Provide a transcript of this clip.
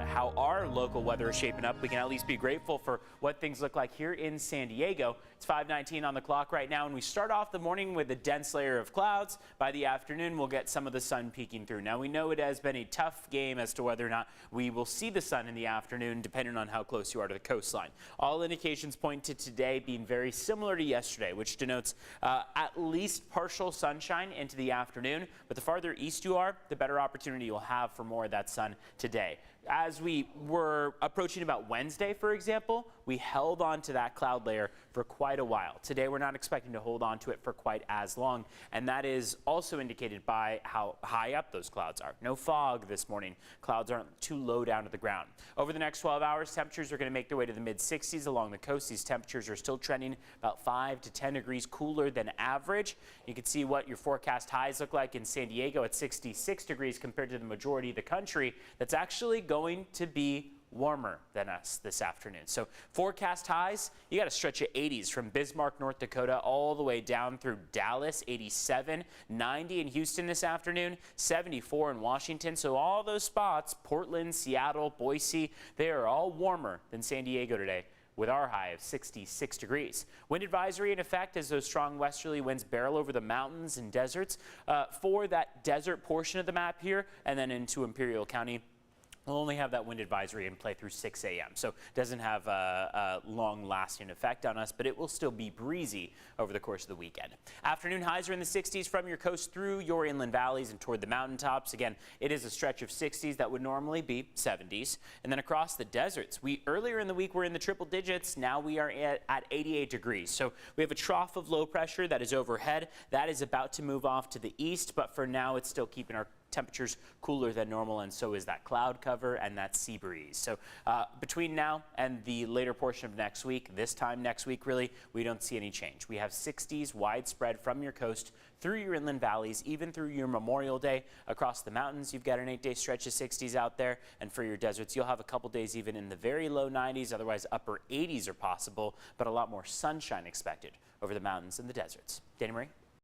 How our local weather is shaping up, we can at least be grateful for what things look like here in San Diego. It's 5:19 on the clock right now, and we start off the morning with a dense layer of clouds. By the afternoon, we'll get some of the sun peeking through. Now, we know it has been a tough game as to whether or not we will see the sun in the afternoon, depending on how close you are to the coastline. All indications point to today being very similar to yesterday, which denotes at least partial sunshine into the afternoon. But the farther east you are, the better opportunity you'll have for more of that sun today. As we were approaching about Wednesday, for example, we held on to that cloud layer for quite a while. Today, we're not expecting to hold on to it for quite as long, and that is also indicated by how high up those clouds are. No fog this morning. Clouds aren't too low down to the ground. Over the next 12 hours, temperatures are going to make their way to the mid-60s along the coast. These temperatures are still trending about 5 to 10 degrees cooler than average. You can see what your forecast highs look like in San Diego at 66 degrees compared to the majority of the country. That's actually going to be warmer than us this afternoon. So forecast highs, you got to stretch at 80s from Bismarck, North Dakota, all the way down through Dallas, 87, 90 in Houston this afternoon, 74 in Washington. So all those spots, Portland, Seattle, Boise, they are all warmer than San Diego today, with our high of 66 degrees. Wind advisory in effect as those strong westerly winds barrel over the mountains and deserts for that desert portion of the map here, and then into Imperial County. We'll only have that wind advisory in play through 6 a.m. So it doesn't have a long-lasting effect on us, but it will still be breezy over the course of the weekend. Afternoon highs are in the 60s from your coast through your inland valleys and toward the mountaintops. Again, it is a stretch of 60s that would normally be 70s. And then across the deserts, earlier in the week were in the triple digits. Now we are at 88 degrees. So we have a trough of low pressure that is overhead. That is about to move off to the east, but for now it's still keeping our temperatures cooler than normal, and so is that cloud cover and that sea breeze. So between now and the later portion of next week, this time next week really, we don't see any change. We have 60s widespread from your coast through your inland valleys, even through your Memorial Day. Across the mountains, you've got an 8-day stretch of 60s out there, and for your deserts, you'll have a couple days even in the very low 90s, otherwise upper 80s are possible, but a lot more sunshine expected over the mountains and the deserts. Danny Marie?